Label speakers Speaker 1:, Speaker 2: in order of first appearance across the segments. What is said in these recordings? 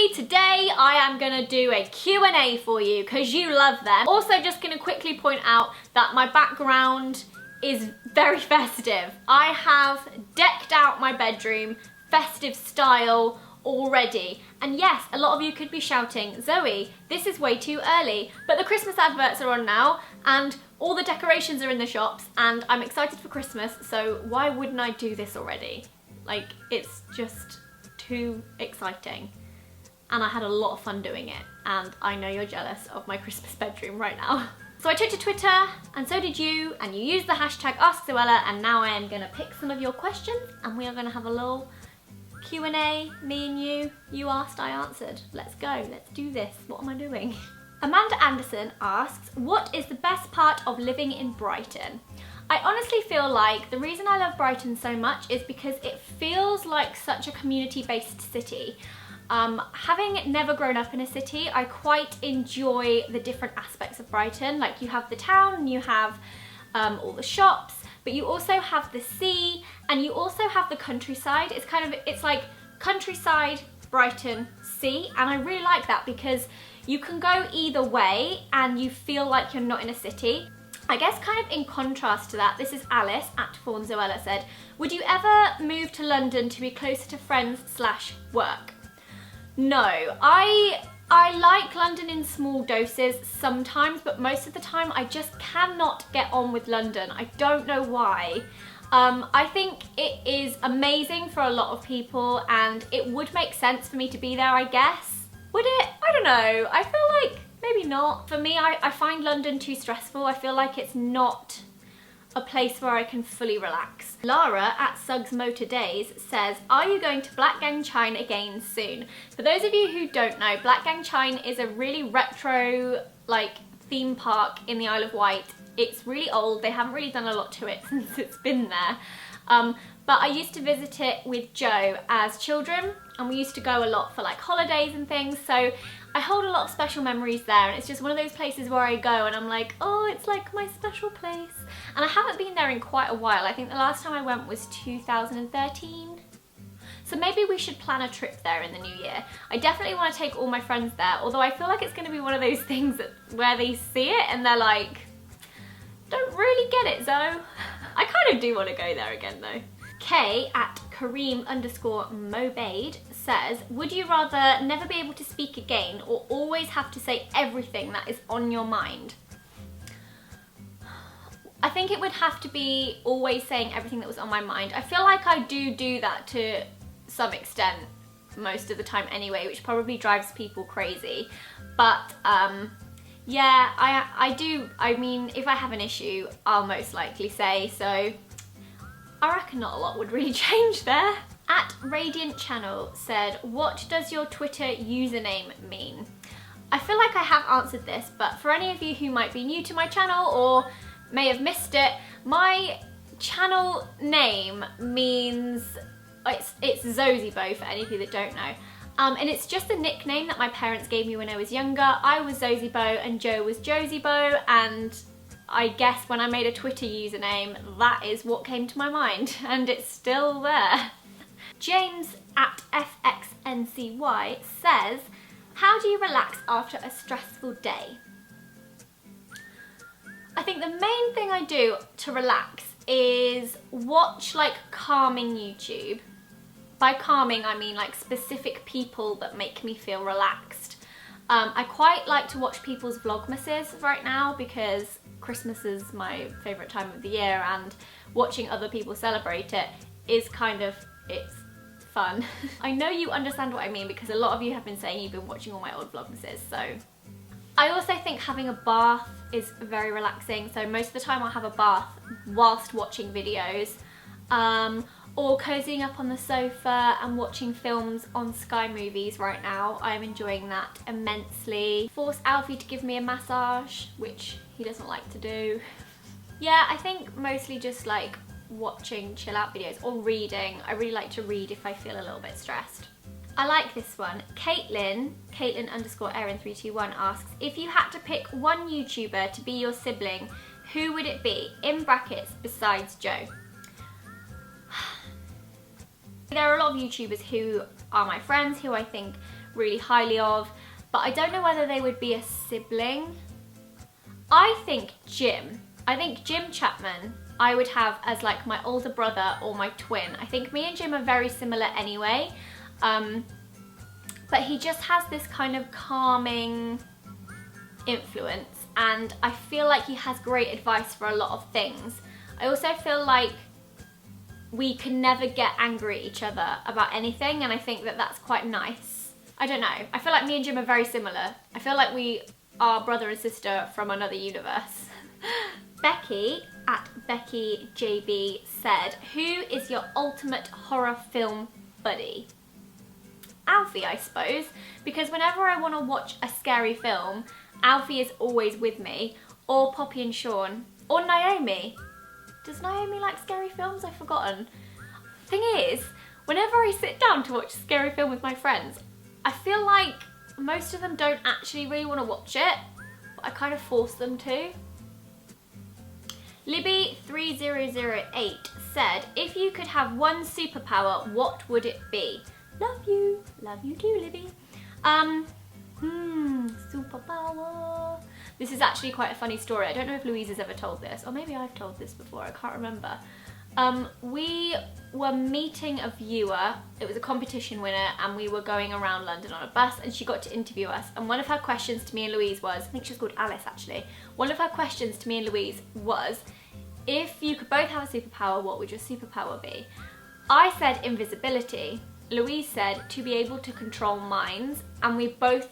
Speaker 1: everybody, today I am gonna do a Q&A for you because you love them. Also just gonna quickly point out that my background is very festive. I have decked out my bedroom festive style already, and yes, a lot of you could be shouting, Zoe, this is way too early, but the Christmas adverts are on now and all the decorations are in the shops and I'm excited for Christmas, so why wouldn't I do this already? Like, it's just too exciting. And I had a lot of fun doing it, and I know you're jealous of my Christmas bedroom right now. So I took to Twitter, and so did you, and you used the hashtag #AskZoella, and now I am gonna pick some of your questions, and we are gonna have a little Q&A, me and you asked, I answered. Let's go, let's do this. What am I doing? Amanda Anderson asks, what is the best part of living in Brighton? I honestly feel like the reason I love Brighton so much is because it feels like such a community-based city. Having never grown up in a city, I quite enjoy the different aspects of Brighton. Like, you have the town, you have all the shops, but you also have the sea, and you also have the countryside. It's like countryside, Brighton, sea, and I really like that because you can go either way and you feel like you're not in a city. I guess kind of in contrast to that, this is Alice at Zoella said, would you ever move to London to be closer to friends / work? No, I like London in small doses sometimes, but most of the time I just cannot get on with London. I don't know why. I think it is amazing for a lot of people and it would make sense for me to be there, I guess. Would it? I don't know. I feel like maybe not. For me, I find London too stressful. I feel like it's not a place where I can fully relax. Lara at Suggs Motor Days says, are you going to Black Gang Chine again soon? For those of you who don't know, Black Gang Chine is a really retro like theme park in the Isle of Wight. It's really old. They haven't really done a lot to it since it's been there. But I used to visit it with Joe as children, and we used to go a lot for like holidays and things, so I hold a lot of special memories there, and it's just one of those places where I go and I'm like, oh, it's like my special place. And I haven't been there in quite a while. I think the last time I went was 2013. So maybe we should plan a trip there in the new year. I definitely want to take all my friends there, although I feel like it's going to be one of those things where they see it and they're like, don't really get it, Zoe. I kind of do want to go there again though. Kay at Kareem_Mobade says, would you rather never be able to speak again or always have to say everything that is on your mind? I think it would have to be always saying everything that was on my mind. I feel like I do that to some extent most of the time anyway, which probably drives people crazy. But yeah, I do. I mean, if I have an issue, I'll most likely say, so I reckon not a lot would really change there. At Radiant Channel said, what does your Twitter username mean? I feel like I have answered this, but for any of you who might be new to my channel or may have missed it, my channel name means, it's Zosibo for any of you that don't know. And it's just a nickname that my parents gave me when I was younger. I was Zosibo and Joe was Josibo, and I guess when I made a Twitter username, that is what came to my mind, and it's still there. James at FXNCY says, how do you relax after a stressful day? I think the main thing I do to relax is watch like calming YouTube. By calming, I mean like specific people that make me feel relaxed. I quite like to watch people's vlogmases right now because Christmas is my favourite time of the year, and watching other people celebrate it is kind of, it's fun. I know you understand what I mean because a lot of you have been saying you've been watching all my old vlogmases, so. I also think having a bath is very relaxing, so most of the time I'll have a bath whilst watching videos. Or cozying up on the sofa and watching films on Sky Movies right now. I'm enjoying that immensely. Force Alfie to give me a massage, which he doesn't like to do. Yeah, I think mostly just like watching chill out videos or reading. I really like to read if I feel a little bit stressed. I like this one. Caitlin_Erin321 asks, if you had to pick one YouTuber to be your sibling, who would it be? In brackets, besides Joe. There are a lot of YouTubers who are my friends, who I think really highly of, but I don't know whether they would be a sibling. I think Jim Chapman I would have as like my older brother or my twin. I think me and Jim are very similar anyway, but he just has this kind of calming influence, and I feel like he has great advice for a lot of things. I also feel like we can never get angry at each other about anything, and I think that that's quite nice. I don't know, I feel like me and Jim are very similar. I feel like we are brother and sister from another universe. Becky at BeckyJB said, who is your ultimate horror film buddy? Alfie, I suppose, because whenever I want to watch a scary film, Alfie is always with me, or Poppy and Sean, or Naomi. Does Naomi like scary films? I've forgotten. Thing is, whenever I sit down to watch a scary film with my friends, I feel like most of them don't actually really want to watch it, but I kind of force them to. Libby3008 said, if you could have one superpower, what would it be? Love you too, Libby. Superpower. This is actually quite a funny story. I don't know if Louise has ever told this, or maybe I've told this before, I can't remember. We were meeting a viewer, it was a competition winner, and we were going around London on a bus, and she got to interview us, and one of her questions to me and Louise was, I think she was called Alice actually, one of her questions to me and Louise was, if you could both have a superpower, what would your superpower be? I said invisibility. Louise said to be able to control minds, and we both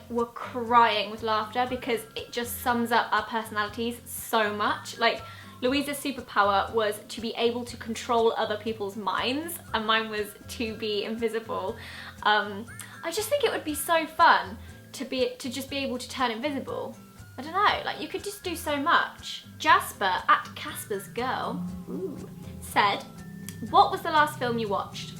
Speaker 1: were crying with laughter because it just sums up our personalities so much. Like, Louise's superpower was to be able to control other people's minds, and mine was to be invisible. I just think it would be so fun to just be able to turn invisible. I don't know, like you could just do so much. Jasper at Casper's Girl said, what was the last film you watched?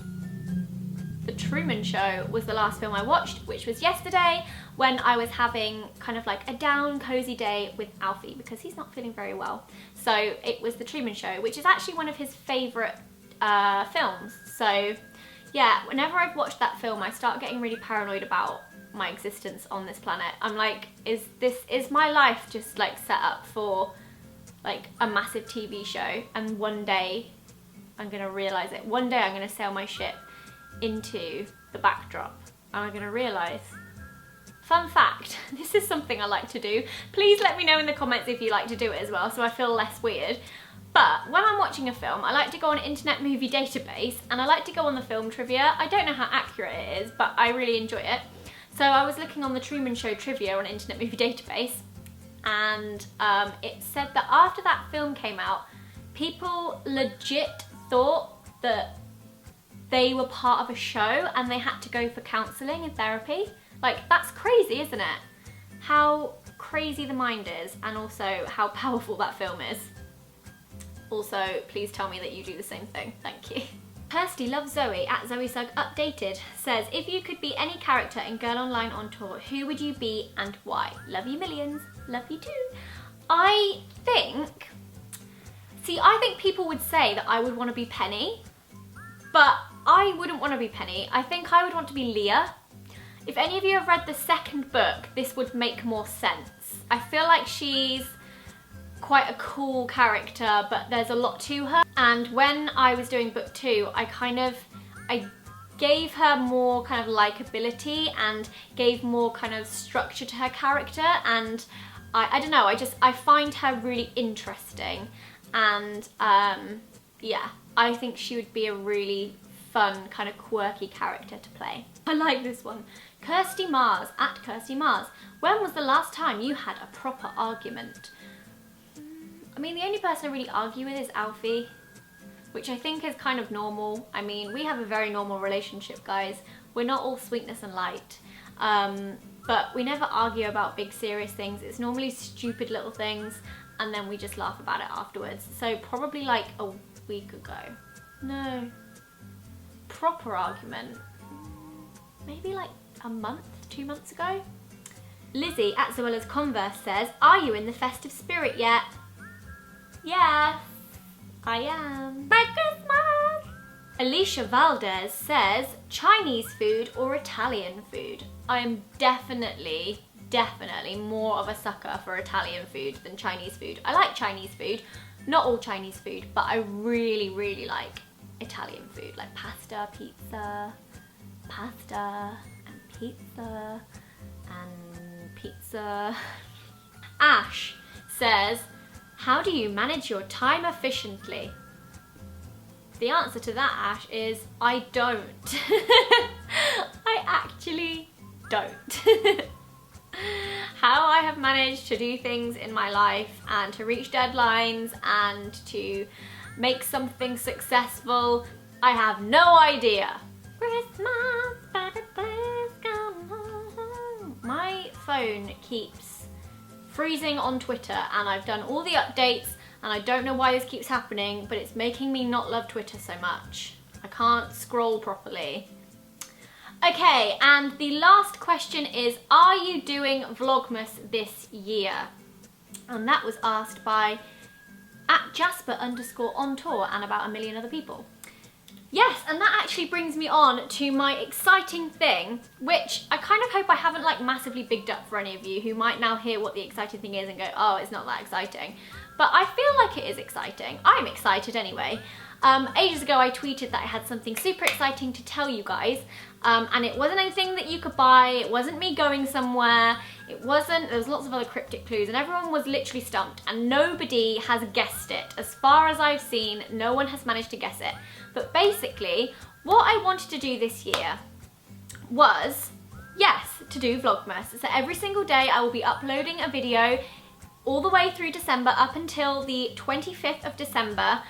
Speaker 1: The Truman Show was the last film I watched, which was yesterday when I was having kind of like a down, cozy day with Alfie because he's not feeling very well. So it was The Truman Show, which is actually one of his favourite films. So yeah, whenever I've watched that film, I start getting really paranoid about my existence on this planet. I'm like, is my life just like set up for like a massive TV show, and one day I'm gonna realise it. One day I'm gonna sail my ship into the backdrop and I'm gonna realise. Fun fact, this is something I like to do. Please let me know in the comments if you like to do it as well so I feel less weird. But when I'm watching a film, I like to go on Internet Movie Database and I like to go on the film trivia. I don't know how accurate it is, but I really enjoy it. So I was looking on the Truman Show trivia on Internet Movie Database, and it said that after that film came out, people legit thought that they were part of a show and they had to go for counselling and therapy. Like, that's crazy, isn't it? How crazy the mind is, and also how powerful that film is. Also, please tell me that you do the same thing. Thank you. Kirsty Loves Zoe at Zoe Sugg Updated says, if you could be any character in Girl Online on Tour, who would you be and why? Love you millions. Love you too. I think people would say that I would want to be Penny, but I wouldn't want to be Penny. I think I would want to be Leah. If any of you have read the second book, this would make more sense. I feel like she's quite a cool character, but there's a lot to her. And when I was doing book 2, I gave her more kind of likability and gave more kind of structure to her character, and I don't know, I find her really interesting, and yeah, I think she would be a really fun kind of quirky character to play. I like this one. Kirsty Mars at Kirsty Mars. When was the last time you had a proper argument? I mean, the only person I really argue with is Alfie, which I think is kind of normal. I mean, we have a very normal relationship, guys. We're not all sweetness and light, but we never argue about big serious things. It's normally stupid little things, and then we just laugh about it afterwards. So probably like a week ago. No. Proper argument. Maybe like a month, 2 months ago. Lizzie at Zoella's Converse says, are you in the festive spirit yet? Yes, I am. Merry Christmas! Alicia Valdez says, Chinese food or Italian food? I am definitely more of a sucker for Italian food than Chinese food. I like Chinese food, not all Chinese food, but I really like Italian food, like pasta, pizza, and pizza. Ash says, how do you manage your time efficiently? The answer to that, Ash, is I don't. I actually don't. How I have managed to do things in my life and to reach deadlines and to make something successful, I have no idea. Christmas, baby, please come home. My phone keeps freezing on Twitter and I've done all the updates and I don't know why this keeps happening, but it's making me not love Twitter so much. I can't scroll properly. Okay, and the last question is, are you doing Vlogmas this year? And that was asked by @Jasper_on_tour and about 1 million other people. Yes, and that actually brings me on to my exciting thing, which I kind of hope I haven't like massively bigged up for any of you who might now hear what the exciting thing is and go, oh, it's not that exciting. But I feel like it is exciting. I'm excited anyway. Ages ago I tweeted that I had something super exciting to tell you guys, and it wasn't anything that you could buy, it wasn't me going somewhere, there was lots of other cryptic clues and everyone was literally stumped and nobody has guessed it. As far as I've seen, no one has managed to guess it. But basically, what I wanted to do this year was, yes, to do Vlogmas. So every single day I will be uploading a video all the way through December up until the 25th of December,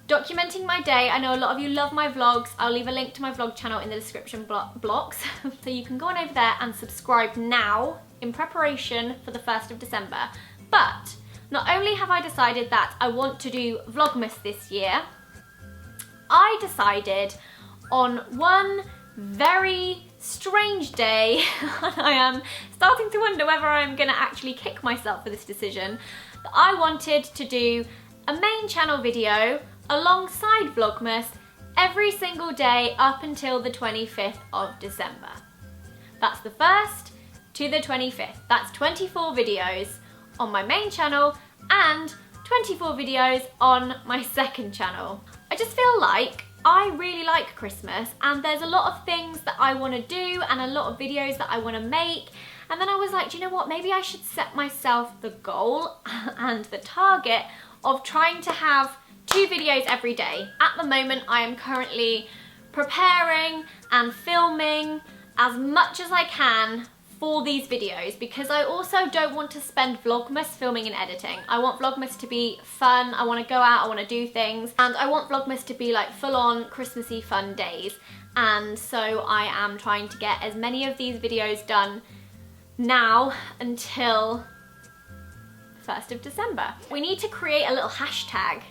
Speaker 1: documenting my day. I know a lot of you love my vlogs. I'll leave a link to my vlog channel in the description blocks so you can go on over there and subscribe now in preparation for the 1st of December. But not only have I decided that I want to do Vlogmas this year, I decided on one very strange day, and I am starting to wonder whether I'm gonna actually kick myself for this decision, that I wanted to do a main channel video alongside Vlogmas every single day up until the 25th of December. That's the 1st to the 25th. That's 24 videos on my main channel and 24 videos on my second channel. I just feel like I really like Christmas and there's a lot of things that I want to do and a lot of videos that I want to make, and then I was like, do you know what, maybe I should set myself the goal and the target of trying to have 2 videos every day. At the moment I am currently preparing and filming as much as I can for these videos because I also don't want to spend Vlogmas filming and editing. I want Vlogmas to be fun, I want to go out, I want to do things, and I want Vlogmas to be like full-on Christmassy fun days. And so I am trying to get as many of these videos done now until 1st of December. We need to create a little hashtag.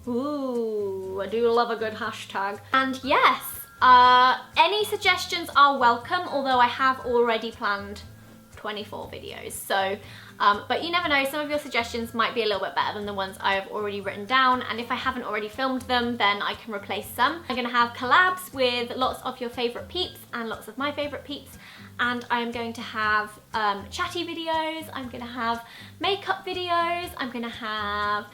Speaker 1: Ooh, I do love a good hashtag. And yes, any suggestions are welcome, although I have already planned 24 videos. So, but you never know, some of your suggestions might be a little bit better than the ones I have already written down, and if I haven't already filmed them, then I can replace some. I'm gonna have collabs with lots of your favorite peeps and lots of my favorite peeps, and I'm going to have chatty videos, I'm gonna have makeup videos, I'm gonna have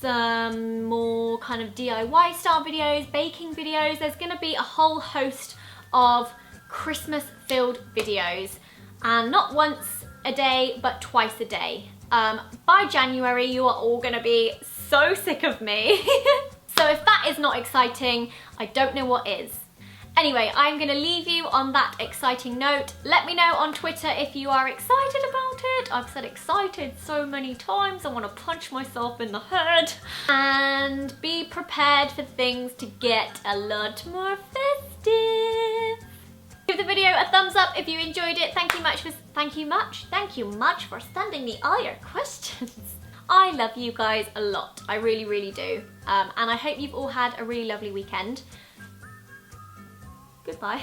Speaker 1: some more kind of DIY style videos, baking videos. There's gonna be a whole host of Christmas filled videos, and not once a day but twice a day. By January you are all gonna be so sick of me. So if that is not exciting, I don't know what is. Anyway, I'm gonna leave you on that exciting note. Let me know on Twitter if you are excited about it. I've said excited so many times, I wanna punch myself in the head. And be prepared for things to get a lot more festive. Give the video a thumbs up if you enjoyed it. Thank you much for sending me all your questions. I love you guys a lot, I really, really do. And I hope you've all had a really lovely weekend. Goodbye.